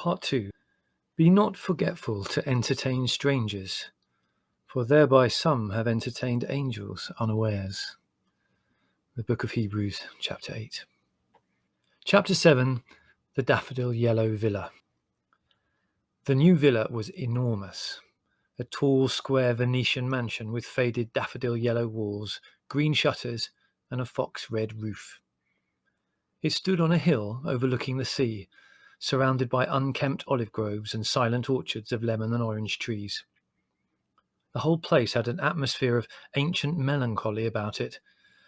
Part 2. Be not forgetful to entertain strangers, for thereby some have entertained angels unawares. The Book of Hebrews, chapter 8. Chapter 7. The Daffodil-Yellow Villa. The new villa was enormous. A tall, square Venetian mansion with faded daffodil-yellow walls, green shutters, and a fox-red roof. It stood on a hill overlooking the sea, surrounded by unkempt olive groves and silent orchards of lemon and orange trees. The whole place had an atmosphere of ancient melancholy about it.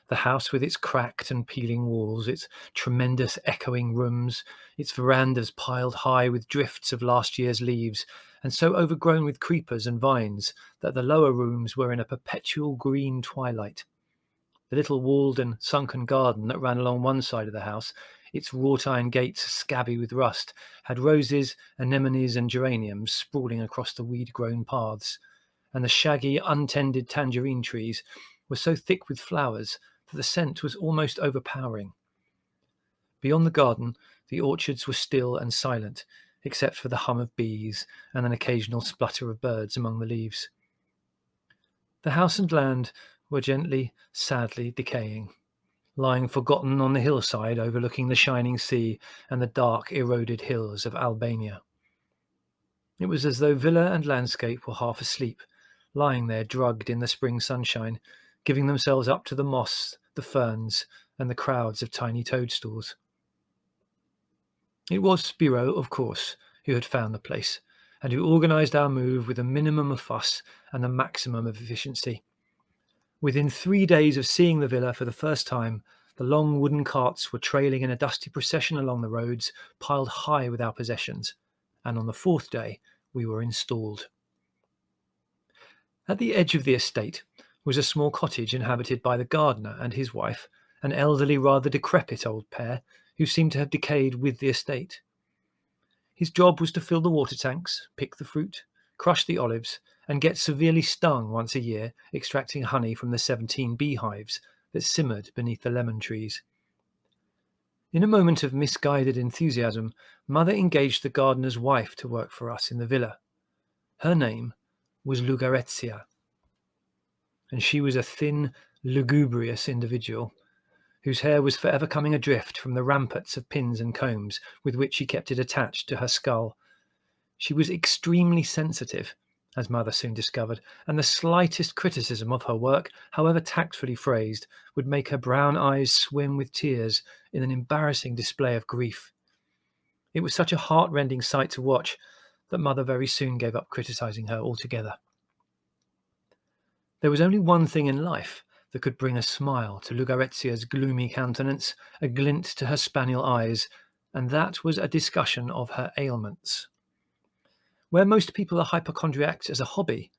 The house with its cracked and peeling walls, its tremendous echoing rooms, its verandas piled high with drifts of last year's leaves, and so overgrown with creepers and vines that the lower rooms were in a perpetual green twilight. The little walled and sunken garden that ran along one side of the house, its wrought iron gates scabby with rust, had roses, anemones, and geraniums sprawling across the weed-grown paths, and the shaggy, untended tangerine trees were so thick with flowers that the scent was almost overpowering. Beyond the garden, the orchards were still and silent, except for the hum of bees and an occasional splutter of birds among the leaves. The house and land were gently, sadly decaying, lying forgotten on the hillside overlooking the shining sea and the dark, eroded hills of Albania. It was as though villa and landscape were half asleep, lying there drugged in the spring sunshine, giving themselves up to the moss, the ferns, and the crowds of tiny toadstools. It was Spiro, of course, who had found the place, and who organised our move with a minimum of fuss and a maximum of efficiency. Within 3 days of seeing the villa for the first time, the long wooden carts were trailing in a dusty procession along the roads, piled high with our possessions, and on the 4th day we were installed. At the edge of the estate was a small cottage inhabited by the gardener and his wife, an elderly, rather decrepit old pair who seemed to have decayed with the estate. His job was to fill the water tanks, pick the fruit, crush the olives, and get severely stung once a year, extracting honey from the 17 beehives that simmered beneath the lemon trees. In a moment of misguided enthusiasm, Mother engaged the gardener's wife to work for us in the villa. Her name was Lugarezia, and she was a thin, lugubrious individual, whose hair was forever coming adrift from the ramparts of pins and combs with which she kept it attached to her skull. She was extremely sensitive, as Mother soon discovered, and the slightest criticism of her work, however tactfully phrased, would make her brown eyes swim with tears in an embarrassing display of grief. It was such a heart-rending sight to watch that Mother very soon gave up criticising her altogether. There was only one thing in life that could bring a smile to Lugarezia's gloomy countenance, a glint to her spaniel eyes, and that was a discussion of her ailments. Where most people are hypochondriacs as a hobby,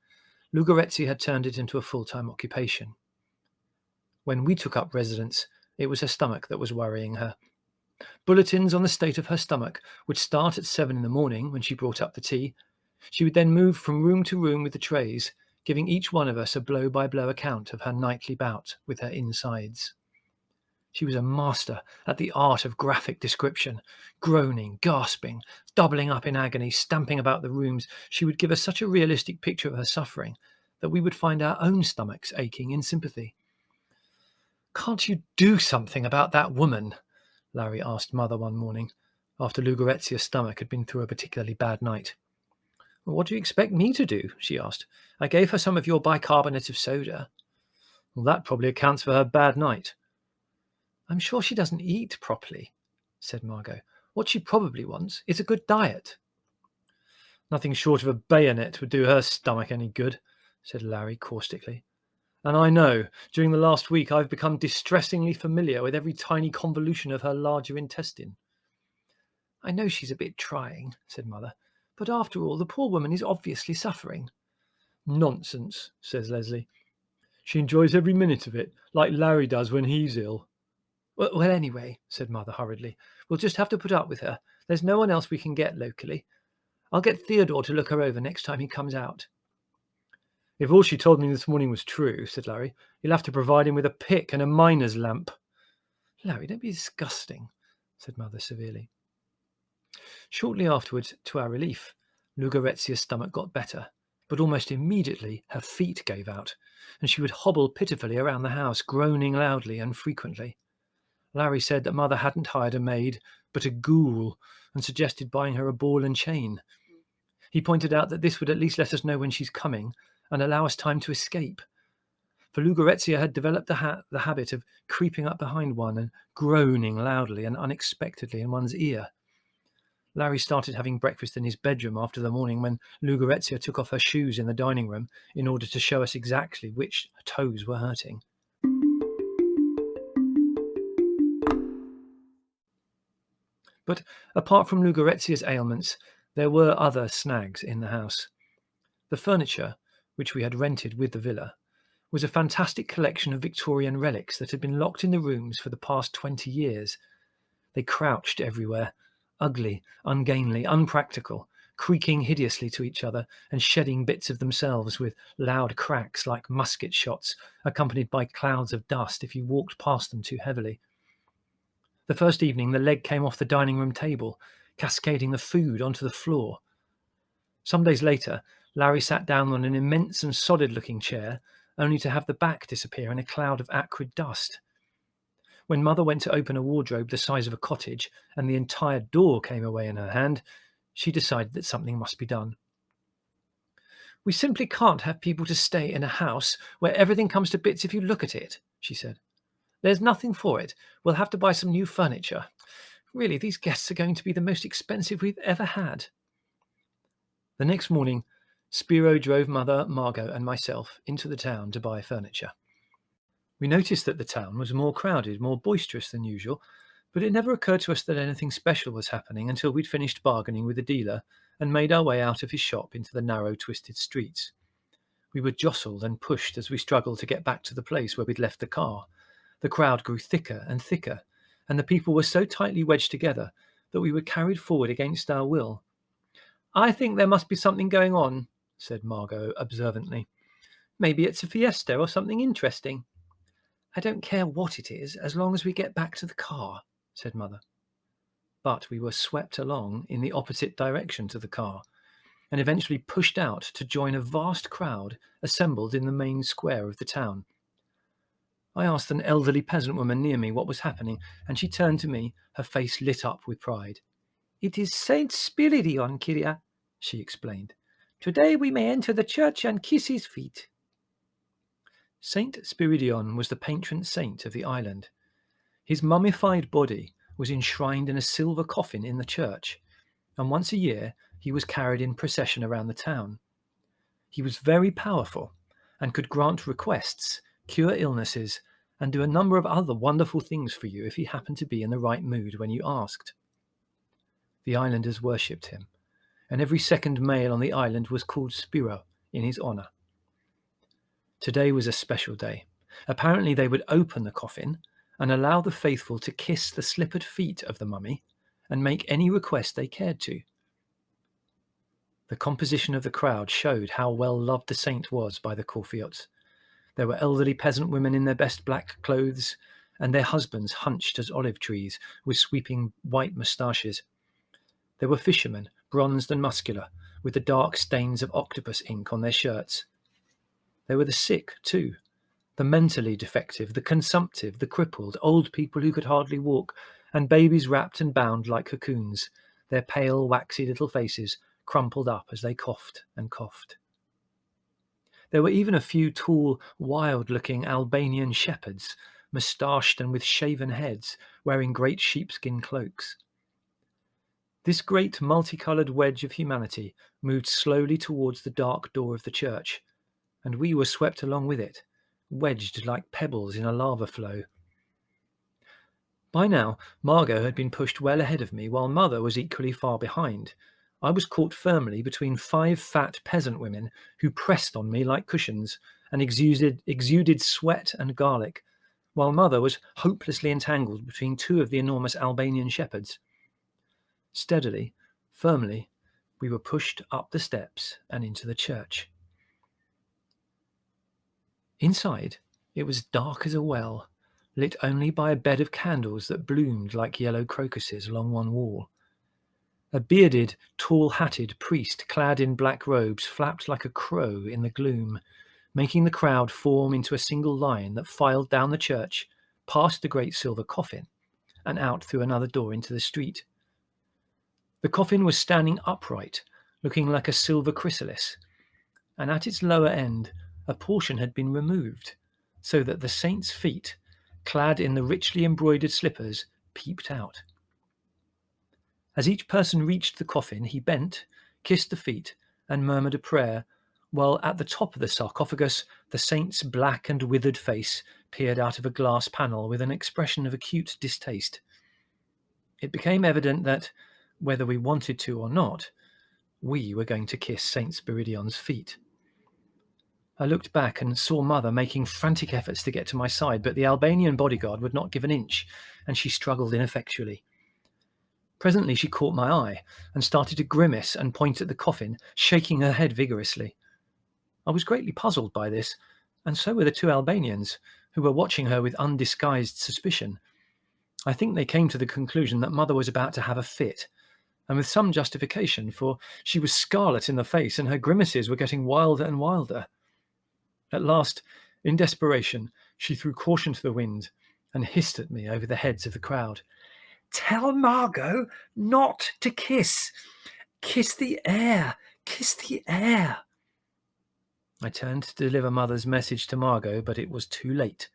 Lugarezia had turned it into a full-time occupation. When we took up residence, it was her stomach that was worrying her. Bulletins on the state of her stomach would start at 7 in the morning when she brought up the tea. She would then move from room to room with the trays, giving each one of us a blow-by-blow account of her nightly bout with her insides. She was a master at the art of graphic description, groaning, gasping, doubling up in agony, stamping about the rooms. She would give us such a realistic picture of her suffering that we would find our own stomachs aching in sympathy. "Can't you do something about that woman?" Larry asked Mother one morning, after Lugarezia's stomach had been through a particularly bad night. "Well, what do you expect me to do?" she asked. "I gave her some of your bicarbonate of soda." "Well, that probably accounts for her bad night." "I'm sure she doesn't eat properly," said Margot. "What she probably wants is a good diet." "Nothing short of a bayonet would do her stomach any good," said Larry caustically. "And I know, during the last week I've become distressingly familiar with every tiny convolution of her larger intestine." "I know she's a bit trying," said Mother, "but after all, the poor woman is obviously suffering." "Nonsense," says Leslie. "She enjoys every minute of it, like Larry does when he's ill." Well, anyway," said Mother hurriedly, "we'll just have to put up with her. There's no one else we can get locally. I'll get Theodore to look her over next time he comes out." "If all she told me this morning was true," said Larry, "you'll have to provide him with a pick and a miner's lamp." "Larry, don't be disgusting," said Mother severely. Shortly afterwards, to our relief, Lugarezia's stomach got better, but almost immediately her feet gave out, and she would hobble pitifully around the house, groaning loudly and frequently. Larry said that Mother hadn't hired a maid, but a ghoul, and suggested buying her a ball and chain. He pointed out that this would at least let us know when she's coming and allow us time to escape. For Lugarezia had developed the habit of creeping up behind one and groaning loudly and unexpectedly in one's ear. Larry started having breakfast in his bedroom after the morning when Lugarezia took off her shoes in the dining room in order to show us exactly which toes were hurting. But apart from Lugarezia's ailments, there were other snags in the house. The furniture, which we had rented with the villa, was a fantastic collection of Victorian relics that had been locked in the rooms for the past 20 years. They crouched everywhere, ugly, ungainly, unpractical, creaking hideously to each other and shedding bits of themselves with loud cracks like musket shots, accompanied by clouds of dust if you walked past them too heavily. The first evening, the leg came off the dining room table, cascading the food onto the floor. Some days later, Larry sat down on an immense and solid-looking chair, only to have the back disappear in a cloud of acrid dust. When Mother went to open a wardrobe the size of a cottage and the entire door came away in her hand, she decided that something must be done. "We simply can't have people to stay in a house where everything comes to bits if you look at it," she said. "There's nothing for it. We'll have to buy some new furniture. Really, these guests are going to be the most expensive we've ever had." The next morning, Spiro drove Mother, Margot, and myself into the town to buy furniture. We noticed that the town was more crowded, more boisterous than usual, but it never occurred to us that anything special was happening until we'd finished bargaining with the dealer and made our way out of his shop into the narrow, twisted streets. We were jostled and pushed as we struggled to get back to the place where we'd left the car. The crowd grew thicker and thicker, and the people were so tightly wedged together that we were carried forward against our will. "I think there must be something going on," said Margot observantly. "Maybe it's a fiesta or something interesting." "I don't care what it is, as long as we get back to the car," said Mother. But we were swept along in the opposite direction to the car, and eventually pushed out to join a vast crowd assembled in the main square of the town. I asked an elderly peasant woman near me what was happening, and she turned to me, her face lit up with pride. "It is Saint Spiridion, Kyria," she explained. "Today we may enter the church and kiss his feet." Saint Spiridion was the patron saint of the island. His mummified body was enshrined in a silver coffin in the church, and once a year he was carried in procession around the town. He was very powerful and could grant requests, cure illnesses, and do a number of other wonderful things for you if he happened to be in the right mood when you asked. The islanders worshipped him, and every second male on the island was called Spiro in his honor. Today was a special day. Apparently they would open the coffin and allow the faithful to kiss the slippered feet of the mummy and make any request they cared to. The composition of the crowd showed how well loved the saint was by the Corfiots. There were elderly peasant women in their best black clothes, and their husbands hunched as olive trees with sweeping white moustaches. There were fishermen, bronzed and muscular, with the dark stains of octopus ink on their shirts. There were the sick, too, the mentally defective, the consumptive, the crippled, old people who could hardly walk, and babies wrapped and bound like cocoons, their pale, waxy little faces crumpled up as they coughed and coughed. There were even a few tall, wild-looking Albanian shepherds, moustached and with shaven heads, wearing great sheepskin cloaks. This great multicoloured wedge of humanity moved slowly towards the dark door of the church, and we were swept along with it, wedged like pebbles in a lava flow. By now, Margot had been pushed well ahead of me, while Mother was equally far behind. I was caught firmly between 5 fat peasant women who pressed on me like cushions and exuded sweat and garlic, while Mother was hopelessly entangled between 2 of the enormous Albanian shepherds. Steadily, firmly, we were pushed up the steps and into the church. Inside, it was dark as a well, lit only by a bed of candles that bloomed like yellow crocuses along one wall. A bearded, tall-hatted priest clad in black robes flapped like a crow in the gloom, making the crowd form into a single line that filed down the church, past the great silver coffin, and out through another door into the street. The coffin was standing upright, looking like a silver chrysalis, and at its lower end a portion had been removed, so that the saint's feet, clad in the richly embroidered slippers, peeped out. As each person reached the coffin, he bent, kissed the feet, and murmured a prayer, while at the top of the sarcophagus the saint's black and withered face peered out of a glass panel with an expression of acute distaste. It became evident that, whether we wanted to or not, we were going to kiss Saint Spiridion's feet. I looked back and saw Mother making frantic efforts to get to my side, but the Albanian bodyguard would not give an inch, and she struggled ineffectually. Presently she caught my eye and started to grimace and point at the coffin, shaking her head vigorously. I was greatly puzzled by this, and so were the two Albanians, who were watching her with undisguised suspicion. I think they came to the conclusion that Mother was about to have a fit, and with some justification, for she was scarlet in the face and her grimaces were getting wilder and wilder. At last, in desperation, she threw caution to the wind and hissed at me over the heads of the crowd. "Tell Margot not to kiss. Kiss the air. Kiss the air." I turned to deliver Mother's message to Margot, but it was too late.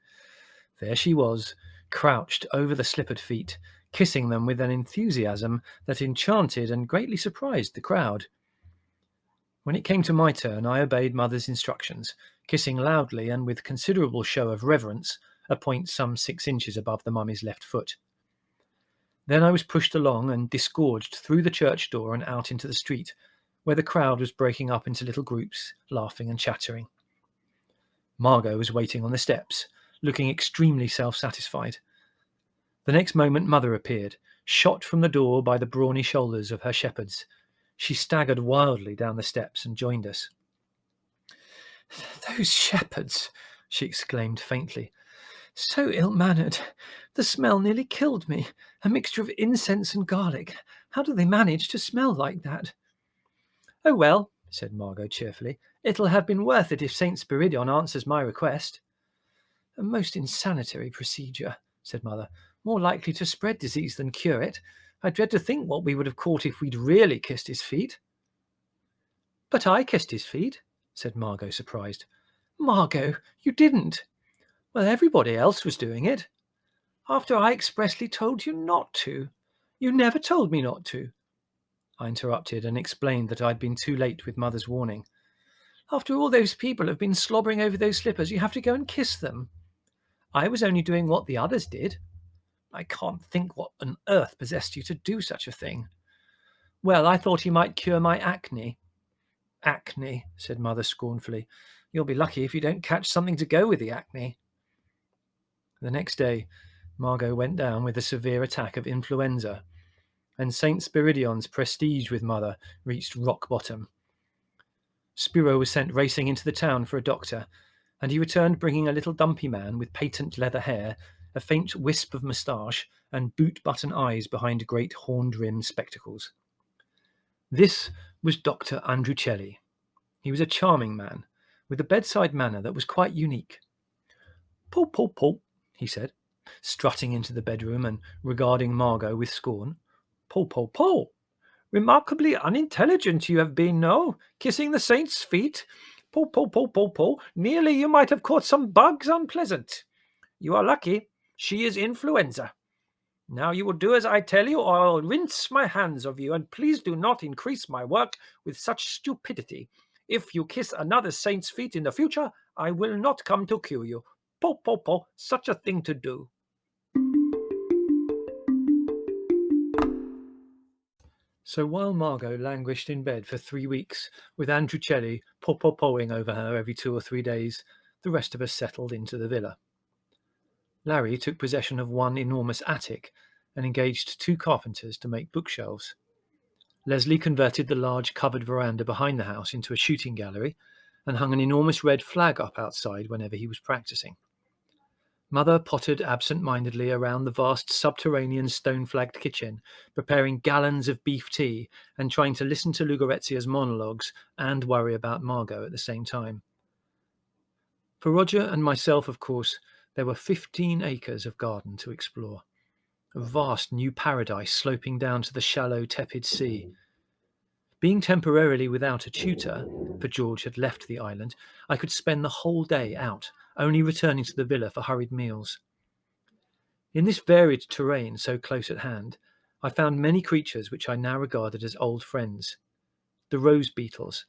There she was, crouched over the slippered feet, kissing them with an enthusiasm that enchanted and greatly surprised the crowd. When it came to my turn, I obeyed Mother's instructions, kissing loudly and with considerable show of reverence a point some 6 inches above the mummy's left foot. Then I was pushed along and disgorged through the church door and out into the street, where the crowd was breaking up into little groups, laughing and chattering. Margot was waiting on the steps, looking extremely self-satisfied. The next moment Mother appeared, shot from the door by the brawny shoulders of her shepherds. She staggered wildly down the steps and joined us. "Those shepherds!" she exclaimed faintly. "So ill-mannered. The smell nearly killed me. A mixture of incense and garlic. How do they manage to smell like that?" "Oh, well," said Margot cheerfully, "it'll have been worth it if Saint Spiridion answers my request." "A most insanitary procedure," said Mother. "More likely to spread disease than cure it. I dread to think what we would have caught if we'd really kissed his feet." "But I kissed his feet," said Margot, surprised. "Margot, you didn't." "Well, everybody else was doing it." "After I expressly told you not to." "You never told me not to." I interrupted and explained that I'd been too late with Mother's warning. "After all those people have been slobbering over those slippers, you have to go and kiss them." "I was only doing what the others did." "I can't think what on earth possessed you to do such a thing." "Well, I thought he might cure my acne." "Acne," said Mother scornfully. "You'll be lucky if you don't catch something to go with the acne." The next day, Margot went down with a severe attack of influenza, and Saint Spiridion's prestige with Mother reached rock bottom. Spiro was sent racing into the town for a doctor, and he returned bringing a little dumpy man with patent leather hair, a faint wisp of moustache, and boot-button eyes behind great horn-rimmed spectacles. This was Dr. Andrucelli. He was a charming man, with a bedside manner that was quite unique. "Pull, pull, pull," he said, strutting into the bedroom and regarding Margot with scorn. "Pull, pull, pull. Remarkably unintelligent you have been, no? Kissing the saint's feet. Pull, pull, pull, pull, pull. Nearly you might have caught some bugs unpleasant. You are lucky. She is influenza. Now you will do as I tell you, or I will rinse my hands of you, and please do not increase my work with such stupidity. If you kiss another saint's feet in the future, I will not come to cure you. Po, po, po, such a thing to do." So while Margot languished in bed for 3 weeks, with Andrucelli po-po-poing over her every 2 or 3 days, the rest of us settled into the villa. Larry took possession of one enormous attic and engaged 2 carpenters to make bookshelves. Leslie converted the large covered veranda behind the house into a shooting gallery and hung an enormous red flag up outside whenever he was practicing. Mother pottered absent-mindedly around the vast subterranean stone-flagged kitchen, preparing gallons of beef tea and trying to listen to Lugarezia's monologues and worry about Margot at the same time. For Roger and myself, of course, there were 15 acres of garden to explore, a vast new paradise sloping down to the shallow, tepid sea. Being temporarily without a tutor, for George had left the island, I could spend the whole day out, only returning to the villa for hurried meals. In this varied terrain so close at hand, I found many creatures which I now regarded as old friends. The rose beetles,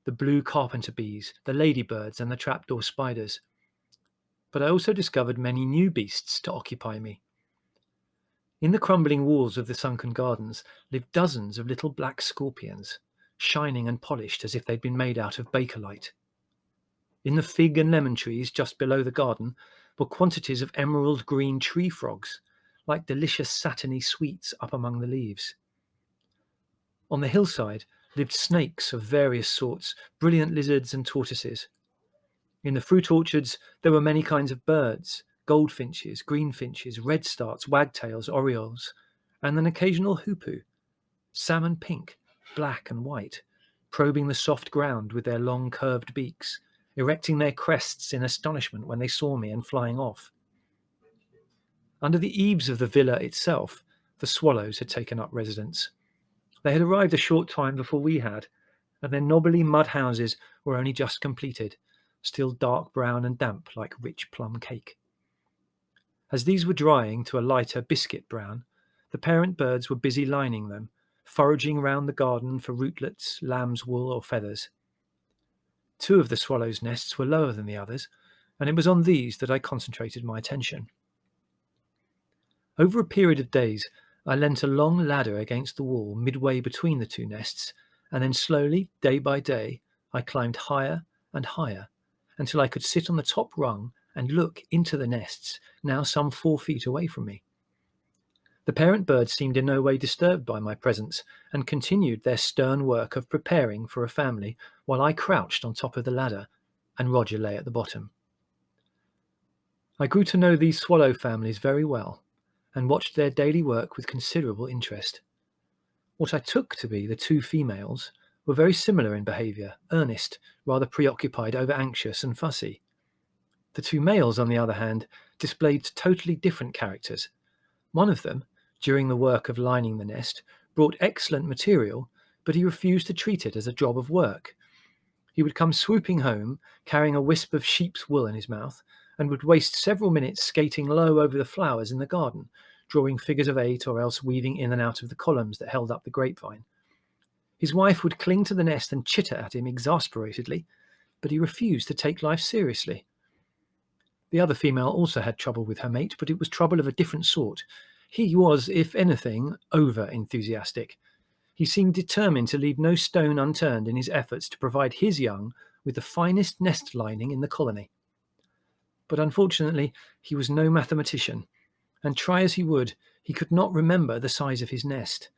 the blue carpenter bees, the ladybirds and the trapdoor spiders. But I also discovered many new beasts to occupy me. In the crumbling walls of the sunken gardens lived dozens of little black scorpions, shining and polished as if they'd been made out of bakelite. In the fig and lemon trees just below the garden were quantities of emerald green tree frogs, like delicious satiny sweets up among the leaves. On the hillside lived snakes of various sorts, brilliant lizards and tortoises. In the fruit orchards there were many kinds of birds, goldfinches, greenfinches, redstarts, wagtails, orioles, and an occasional hoopoe, salmon pink, black and white, probing the soft ground with their long curved beaks, erecting their crests in astonishment when they saw me and flying off. Under the eaves of the villa itself, the swallows had taken up residence. They had arrived a short time before we had, and their knobbly mud houses were only just completed, still dark brown and damp like rich plum cake. As these were drying to a lighter biscuit brown, the parent birds were busy lining them, foraging round the garden for rootlets, lamb's wool or feathers. 2 of the swallows' nests were lower than the others, and it was on these that I concentrated my attention. Over a period of days, I leant a long ladder against the wall midway between the 2 nests, and then slowly, day by day, I climbed higher and higher, until I could sit on the top rung and look into the nests, now some 4 feet away from me. The parent birds seemed in no way disturbed by my presence, and continued their stern work of preparing for a family, while I crouched on top of the ladder, and Roger lay at the bottom. I grew to know these swallow families very well, and watched their daily work with considerable interest. What I took to be the 2 females were very similar in behaviour, earnest, rather preoccupied, over-anxious and fussy. The 2 males, on the other hand, displayed totally different characters. One of them, during the work of lining the nest, brought excellent material, but he refused to treat it as a job of work. He would come swooping home, carrying a wisp of sheep's wool in his mouth, and would waste several minutes skating low over the flowers in the garden, drawing figures of 8 or else weaving in and out of the columns that held up the grapevine. His wife would cling to the nest and chitter at him exasperatedly, but he refused to take life seriously. The other female also had trouble with her mate, but it was trouble of a different sort. He was, if anything, over-enthusiastic. He seemed determined to leave no stone unturned in his efforts to provide his young with the finest nest lining in the colony. But unfortunately, he was no mathematician, and try as he would, he could not remember the size of his nest.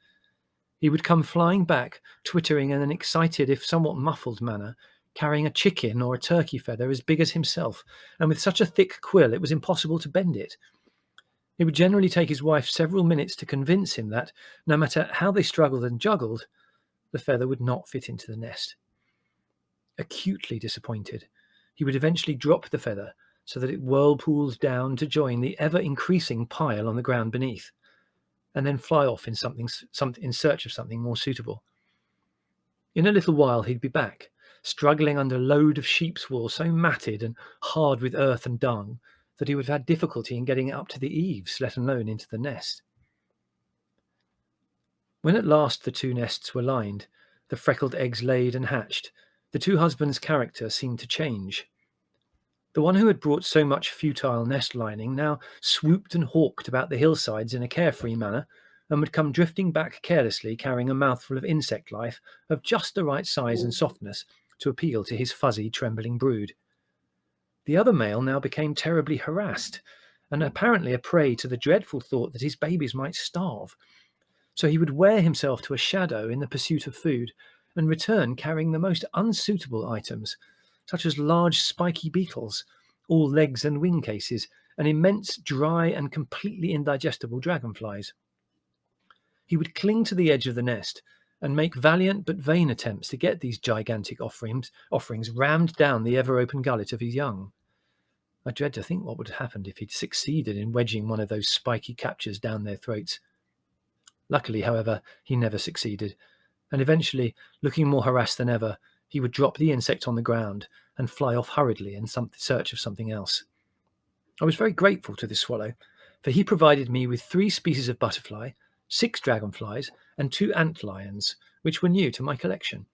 He would come flying back, twittering in an excited, if somewhat muffled manner, carrying a chicken or a turkey feather as big as himself, and with such a thick quill it was impossible to bend it. It would generally take his wife several minutes to convince him that, no matter how they struggled and juggled, the feather would not fit into the nest. Acutely disappointed, he would eventually drop the feather so that it whirlpooled down to join the ever-increasing pile on the ground beneath, and then fly off in search of something more suitable. In a little while he'd be back, struggling under a load of sheep's wool so matted and hard with earth and dung that he would have had difficulty in getting it up to the eaves, let alone into the nest. When at last the 2 nests were lined, the freckled eggs laid and hatched, the 2 husbands' character seemed to change. The one who had brought so much futile nest lining now swooped and hawked about the hillsides in a carefree manner, and would come drifting back carelessly, carrying a mouthful of insect life of just the right size and softness to appeal to his fuzzy, trembling brood. The other male now became terribly harassed, and apparently a prey to the dreadful thought that his babies might starve. So he would wear himself to a shadow in the pursuit of food, and return carrying the most unsuitable items, such as large spiky beetles, all legs and wing cases, and immense, dry, and completely indigestible dragonflies. He would cling to the edge of the nest and make valiant but vain attempts to get these gigantic offerings rammed down the ever-open gullet of his young. I dread to think what would have happened if he'd succeeded in wedging one of those spiky captures down their throats. Luckily, however, he never succeeded, and eventually, looking more harassed than ever, he would drop the insect on the ground and fly off hurriedly in search of something else. I was very grateful to this swallow, for he provided me with 3 species of butterfly, 6 dragonflies, and 2 antlions, which were new to my collection.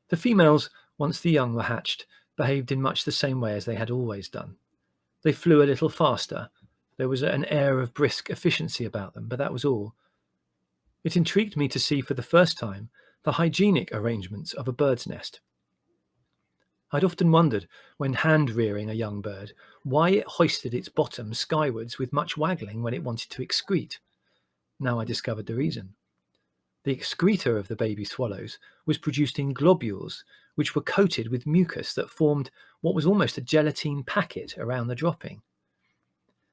The females, once the young were hatched, behaved in much the same way as they had always done. They flew a little faster. There was an air of brisk efficiency about them, but that was all. It intrigued me to see for the first time the hygienic arrangements of a bird's nest. I'd often wondered, when hand-rearing a young bird, why it hoisted its bottom skywards with much waggling when it wanted to excrete. Now I discovered the reason. The excreta of the baby swallows was produced in globules, which were coated with mucus that formed what was almost a gelatine packet around the dropping.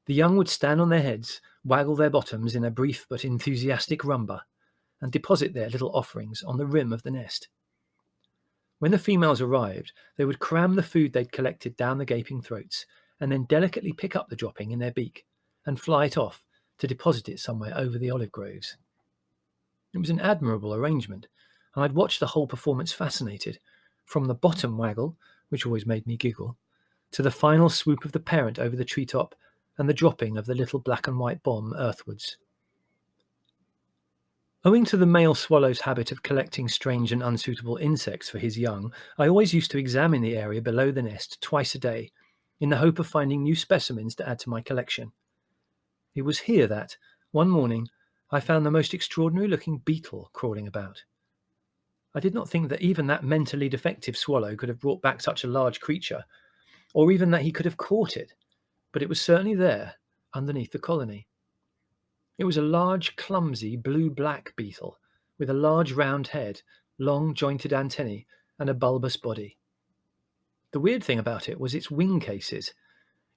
The young would stand on their heads, waggle their bottoms in a brief but enthusiastic rumba, and deposit their little offerings on the rim of the nest. When the females arrived, they would cram the food they'd collected down the gaping throats, and then delicately pick up the dropping in their beak and fly it off to deposit it somewhere over the olive groves. It was an admirable arrangement, and I'd watched the whole performance fascinated, from the bottom waggle, which always made me giggle, to the final swoop of the parent over the treetop and the dropping of the little black and white bomb earthwards. Owing to the male swallow's habit of collecting strange and unsuitable insects for his young, I always used to examine the area below the nest twice a day, in the hope of finding new specimens to add to my collection. It was here that, one morning, I found the most extraordinary-looking beetle crawling about. I did not think that even that mentally defective swallow could have brought back such a large creature, or even that he could have caught it, but it was certainly there, underneath the colony. It was a large, clumsy, blue-black beetle, with a large round head, long jointed antennae, and a bulbous body. The weird thing about it was its wing cases.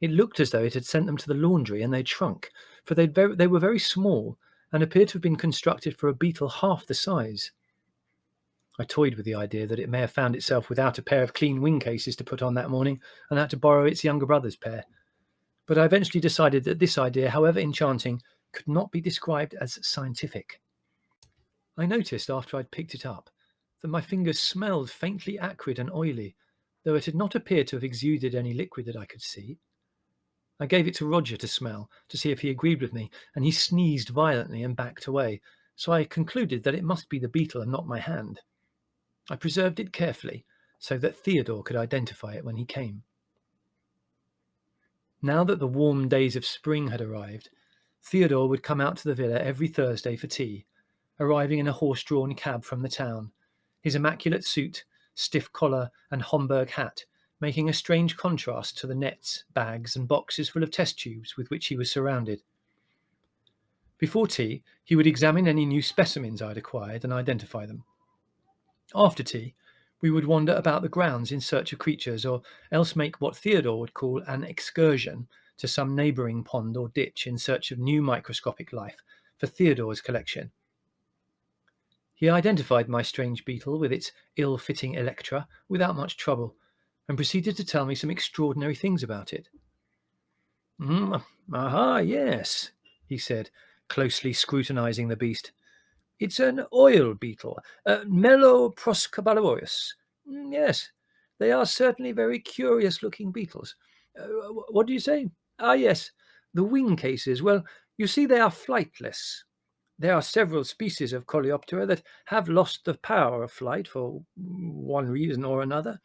It looked as though it had sent them to the laundry and they'd shrunk, for they were very small and appeared to have been constructed for a beetle half the size. I toyed with the idea that it may have found itself without a pair of clean wing cases to put on that morning and had to borrow its younger brother's pair. But I eventually decided that this idea, however enchanting, could not be described as scientific. I noticed after I'd picked it up that my fingers smelled faintly acrid and oily, though it had not appeared to have exuded any liquid that I could see. I gave it to Roger to smell, to see if he agreed with me, and he sneezed violently and backed away, so I concluded that it must be the beetle and not my hand. I preserved it carefully, so that Theodore could identify it when he came. Now that the warm days of spring had arrived, Theodore would come out to the villa every Thursday for tea, arriving in a horse-drawn cab from the town, his immaculate suit, stiff collar, and Homburg hat making a strange contrast to the nets, bags, and boxes full of test tubes with which he was surrounded. Before tea, he would examine any new specimens I'd acquired and identify them. After tea, we would wander about the grounds in search of creatures, or else make what Theodore would call an excursion to some neighbouring pond or ditch in search of new microscopic life for Theodore's collection. He identified my strange beetle with its ill-fitting elytra without much trouble, and proceeded to tell me some extraordinary things about it. Aha, yes, he said, closely scrutinizing the beast. It's an oil beetle, Meloproscobalaurus. Yes, they are certainly very curious-looking beetles. What do you say? Ah, yes, the wing cases. Well, you see, they are flightless. There are several species of Coleoptera that have lost the power of flight for one reason or another.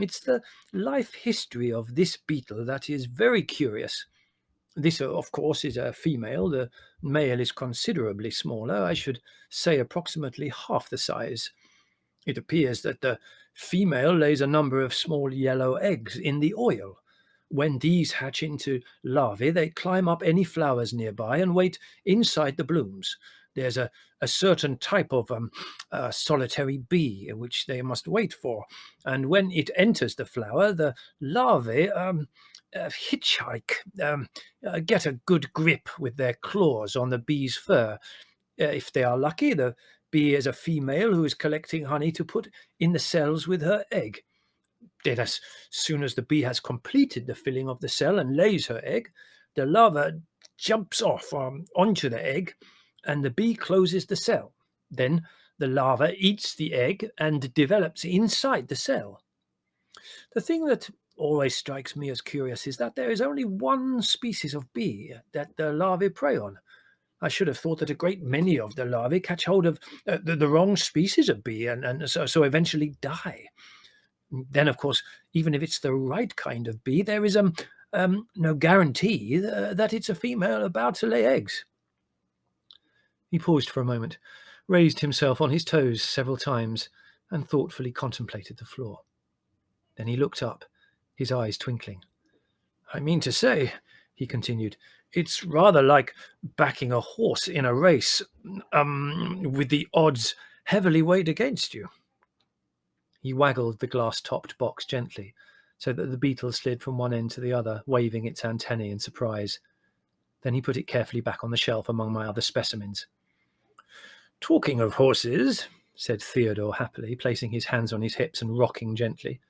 It's the life history of this beetle that is very curious. This, of course, is a female. The male is considerably smaller, I should say approximately half the size. It appears that the female lays a number of small yellow eggs in the oil. When these hatch into larvae, they climb up any flowers nearby and wait inside the blooms. there's a certain type of solitary bee which they must wait for, and when it enters the flower, the larvae hitchhike, get a good grip with their claws on the bee's fur. If they are lucky, the bee is a female who is collecting honey to put in the cells with her egg. Then, as soon as the bee has completed the filling of the cell and lays her egg, the larva jumps off onto the egg, and the bee closes the cell. Then the larva eats the egg and develops inside the cell. The thing that always strikes me as curious is that there is only one species of bee that the larvae prey on. I should have thought that a great many of the larvae catch hold of the wrong species of bee and so eventually die. Then, of course, even if it's the right kind of bee, there is no guarantee that it's a female about to lay eggs. He paused for a moment, raised himself on his toes several times, and thoughtfully contemplated the floor. Then he looked up, his eyes twinkling. I mean to say, he continued, it's rather like backing a horse in a race, with the odds heavily weighed against you. He waggled the glass-topped box gently, so that the beetle slid from one end to the other, waving its antennae in surprise. Then he put it carefully back on the shelf among my other specimens. Talking of horses, said Theodore happily, placing his hands on his hips and rocking gently,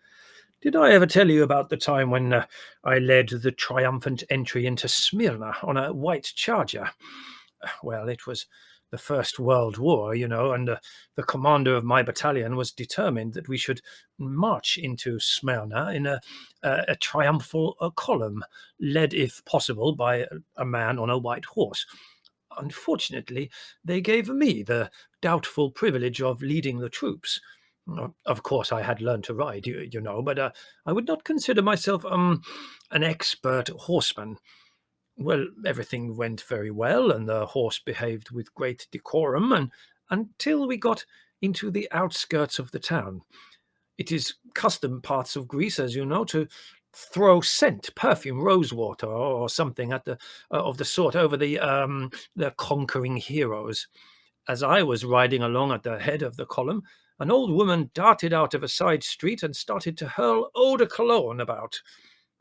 did I ever tell you about the time when I led the triumphant entry into Smyrna on a white charger? Well, it was the First World War, you know, and the commander of my battalion was determined that we should march into Smyrna in a triumphal column, led, if possible, by a man on a white horse. Unfortunately, they gave me the doubtful privilege of leading the troops. Of course, I had learned to ride, you know, but I would not consider myself an expert horseman. Well, everything went very well, and the horse behaved with great decorum, and until we got into the outskirts of the town. It is custom parts of Greece, as you know, to throw scent, perfume, rosewater, or something at the of the sort over the conquering heroes. As I was riding along at the head of the column, an old woman darted out of a side street and started to hurl eau de cologne about.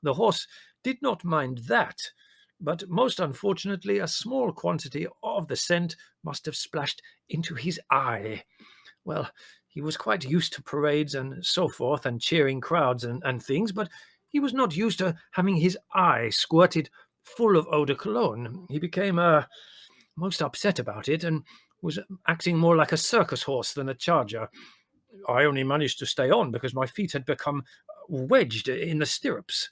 The horse did not mind that, but most unfortunately a small quantity of the scent must have splashed into his eye. Well, he was quite used to parades and so forth and cheering crowds and things, but he was not used to having his eye squirted full of eau de cologne. He became most upset about it and was acting more like a circus horse than a charger. I only managed to stay on because my feet had become wedged in the stirrups.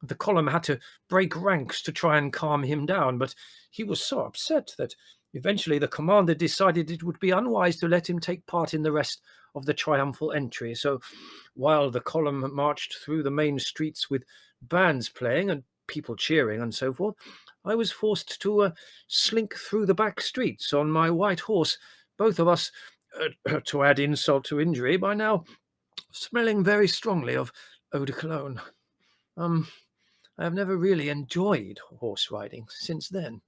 The column had to break ranks to try and calm him down, but he was so upset that eventually the commander decided it would be unwise to let him take part in the rest of the triumphal entry. So while the column marched through the main streets with bands playing and people cheering and so forth, I was forced to slink through the back streets on my white horse, both of us, to add insult to injury, by now smelling very strongly of eau de cologne. I have never really enjoyed horse riding since then.